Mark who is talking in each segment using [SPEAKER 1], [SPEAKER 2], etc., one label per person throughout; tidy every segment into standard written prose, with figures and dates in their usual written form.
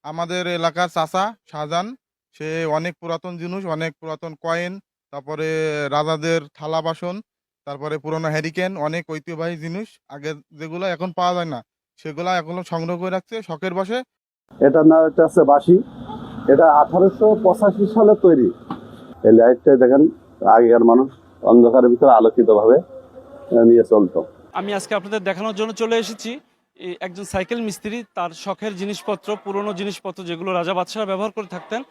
[SPEAKER 1] আমাদের এলাকার চাচা শাহজাহান, সে অনেক পুরাতন জিনিস, অনেক পুরাতন কয়েন, তারপরে রাজাদের থালা বাসন, তারপরে পুরনো হ্যারিকেন, অনেক ঐতিহ্যবাহী জিনিস আগে যেগুলো এখন পাওয়া যায় না, সেগুলা এখনো সংগ্রহ করে রাখছে শখের বশে।
[SPEAKER 2] এটার নাম হচ্ছে বাঁশি। এটা 1885 সালে তৈরি। এই লাইটটা দেখেন, আগেকার মানুষ অন্ধকারের ভিতরে আলোকিত ভাবে নিয়ে চলতো।
[SPEAKER 3] আমি আজকে আপনাদের দেখানোর জন্য চলে এসেছি একজন সাইকেল মিস্ত্রি তার শখের জিনিসপত্র, পুরনো জিনিসপত্র যেগুলো রাজা বাদশারা ব্যবহার করে থাকতেন,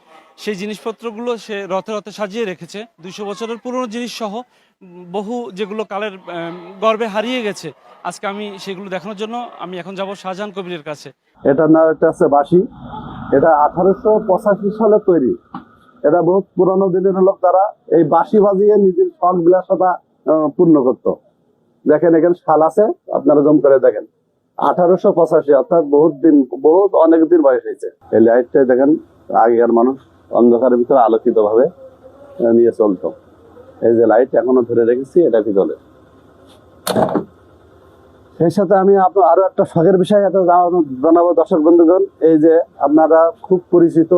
[SPEAKER 3] সেই জিনিসপত্রগুলো সে রথে রথে সাজিয়ে রেখেছে। 200 বছরের পুরনো জিনিস সহ বহু যেগুলো কালের গর্ভে হারিয়ে গেছে। আজকে আমি সেগুলো দেখানোর জন্য আমি এখন যাব শাহজাহান কবিরের কাছে।
[SPEAKER 2] এটার নাম হচ্ছে বাঁশি। এটা 1885 সালে তৈরি। এটা বহুত পুরনো দিনের লোক, তারা এই বাঁশি বাজিয়ে নিজের শখ বিলাসতা পূর্ণ করতো। দেখেন এখানে শাল আছে, আপনারা জম করে দেখেন। 1885, অর্থাৎ বহুত অনেক দিন বয়স হয়েছে। এই লাইটটা দেখেন, আগেকার মানুষ অন্ধকারের ভিতরে আলোকিত ভাবে নিয়ে চলতো। এই যে লাইট এখনো ধরে রেখেছি, এটা ভিতরে। সেই সাথে আমি আরো একটা শখের বিষয় জানাবো দর্শক বন্ধুগণ। এই যে আপনারা খুব পরিচিত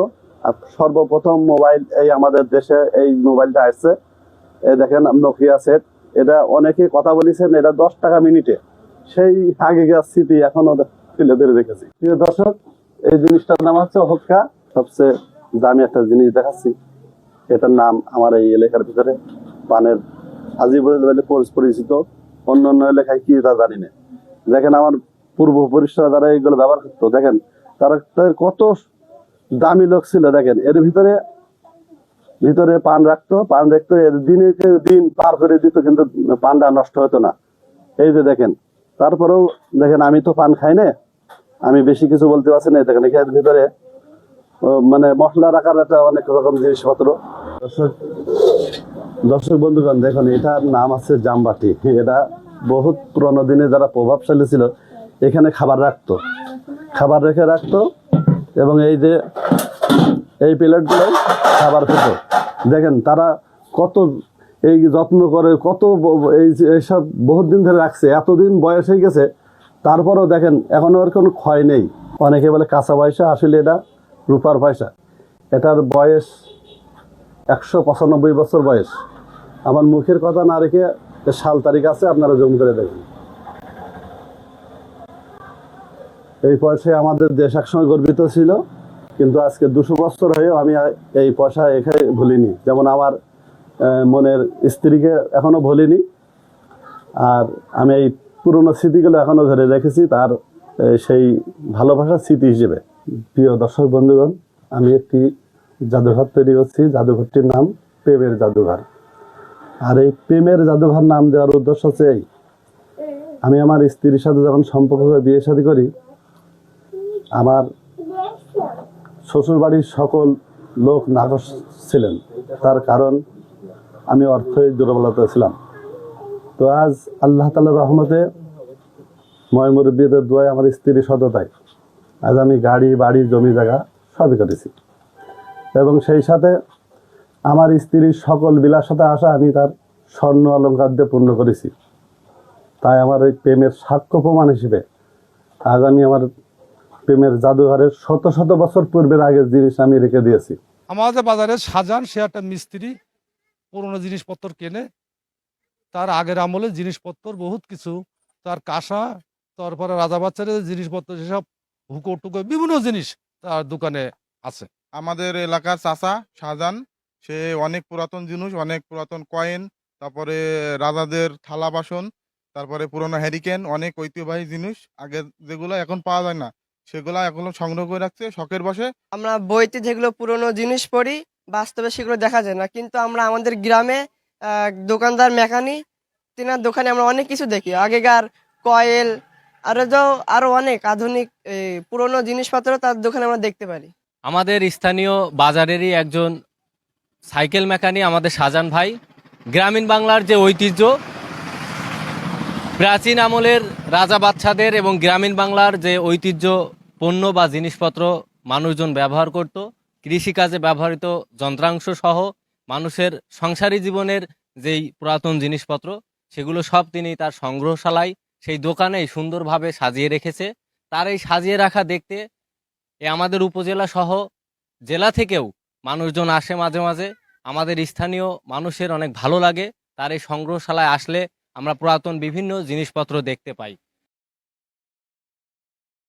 [SPEAKER 2] সর্বপ্রথম মোবাইল এই আমাদের দেশে এই মোবাইলটা আসছে। এই দেখেন নোকিয়া সেট। এটা অনেকে কথা বলেছেন, এটা 10 টাকা মিনিটে। সেই আগেকার স্মৃতি এখনো তুলে ধরে রেখেছি। প্রিয় দর্শক, এই জিনিসটার নাম হচ্ছে হক্কা। সবচেয়ে দামি একটা জিনিস দেখাচ্ছি। এটার নাম আমার এই এলাকার ভিতরে পানের আজি বলে পরিচিত। অন্য অন্য এলাকায় কি তা জানি না। দেখেন আমার পূর্বপুরুষরা যারা এইগুলো ব্যবহার করতো, দেখেন তারা কত দামি লোক ছিল। দেখেন এর ভিতরে ভিতরে পান রাখতো, এর দিন পার করে দিত, কিন্তু পানটা নষ্ট হতো না। এই যে দেখেন, তারপরেও দেখেন আমি তো পান খাই না, আমি বেশি কিছু বলতে পারছি না। দেখেন এর ভিতরে মানে মশলা রাখার একটা অনেক রকম জিনিসপত্র। দর্শক বন্ধুগণ দেখুন, এটার নাম আছে জামবাটি। এটা বহুত পুরোনো দিনে যারা প্রভাবশালী ছিল এখানে খাবার রেখে রাখতো, এবং এই যে এই প্লেটগুলো খাবার খেত। দেখেন তারা কত এই যত্ন করে, কত এইসব বহুত দিন ধরে রাখছে। এতদিন বয়স হয়ে গেছে, তারপরেও দেখেন এখনো আর কোনো ক্ষয় নেই। অনেকে বলে কাঁচা পয়সা, আসলে এটা রূপার পয়সা। এটার বয়স 195 বছর বয়স। আমার মুখের কথা না রেখে সাল তারিখ আছে, আপনারা জুম করে দেখুন। এই পয়সায় আমাদের দেশ একসময় গর্বিত ছিল, কিন্তু আজকে 200 বছর হয়েও আমি এই পয়সা এখানে ভুলিনি। যেমন আমার মনের স্ত্রীকে এখনো ভুলিনি। আর আমি এই পুরনো স্মৃতিগুলো এখনো ধরে রেখেছি, তার সেই ভালোবাসার স্মৃতি হিসেবে। প্রিয় দর্শক বন্ধুগণ, আমি একটি জাদুঘর তৈরি করছি। জাদুঘরটির নাম প্রেমের জাদুঘর। আর এই প্রেমের জাদুঘর নাম দেওয়ার উদ্দেশ্য হচ্ছে এই, আমি আমার স্ত্রীর সাথে যখন সম্পর্ক বিয়ে শাদী করি, আমার শ্বশুর বাড়ির সকল লোক নাকচ ছিলেন। তার কারণ আমি অর্থের দুর্বলতা ছিলাম। তো আজ আল্লাহ তাআলার রহমতে, ময়মুরব্বীদের দোয়ায়, আমার স্ত্রীর সততায় আজ আমি গাড়ি বাড়ি জমি জায়গা সবই করেছি, এবং সেই সাথে আমার স্ত্রীর সকল বিলাসিতা আশা আমি তার স্বর্ণ অলঙ্কার দিয়ে পূর্ণ করেছি। তাই আমার এই প্রেমের সাক্ষ্য প্রমাণ হিসেবে আজ আমি আমার প্রেমের জাদুঘরের শত শত বছর পূর্বের আগের জিনিস আমি রেখে দিয়েছি।
[SPEAKER 4] আমাদের বাজারে শাহজাহান, সে একটা মিস্ত্রি, পুরোনো জিনিসপত্র কেনে। তার আগের আমলে জিনিসপত্র বহুত কিছু, তার কাঁসা, তারপরে রাজা বাচ্চাদের জিনিসপত্র, যেসব হুকো টুকো বিভিন্ন জিনিস তার দোকানে আছে।
[SPEAKER 1] আমাদের এলাকার চাচা শাহজাহান, সে অনেক পুরাতন জিনিস, অনেক পুরাতন কয়েন, তারপরে রাজাদের থালা বাসন, তারপরে পুরনো হ্যারিকেন, অনেক ঐতিহ্যবাহী জিনিস আগে যেগুলো এখন পাওয়া যায় না, সেগুলা এখনো সংগ্রহ করে রাখছে শখের বশে।
[SPEAKER 5] আমরা বইতে যেগুলো পুরনো জিনিস পড়ি, বাস্তবে সেগুলো দেখা যায় না। কিন্তু আমরা আমাদের গ্রামে দোকানদার মেকানিক, তেনার দোকানে আমরা অনেক কিছু দেখি। আগেকার কয়েল, আরো অনেক আধুনিক পুরনো জিনিসপত্র তার দোকানে আমরা দেখতে পারি।
[SPEAKER 6] আমাদের স্থানীয় বাজারেরই একজন সাইকেল মেকানিক আমাদের শাহজাহান ভাই। গ্রামীণ বাংলার যে ঐতিহ্য, প্রাচীন আমলের রাজা বাদশাদের এবং গ্রামীণ বাংলার যে ঐতিহ্য পণ্য বা জিনিসপত্র মানুষজন ব্যবহার করত, কৃষিকাজে ব্যবহৃত যন্ত্রাংশ সহ মানুষের সংসারী জীবনের যেই পুরাতন জিনিসপত্র, সেগুলো সব তিনি তার সংগ্রহশালায় সেই দোকানেই সুন্দরভাবে সাজিয়ে রেখেছে। তার এই সাজিয়ে রাখা দেখতে এ আমাদের উপজেলা সহ জেলা থেকেও মানুষজন আসে মাঝে মাঝে। আমাদের স্থানীয় মানুষের অনেক ভালো লাগে, তার এই সংগ্রহশালায় আসলে আমরা পুরাতন বিভিন্ন জিনিসপত্র দেখতে পাই।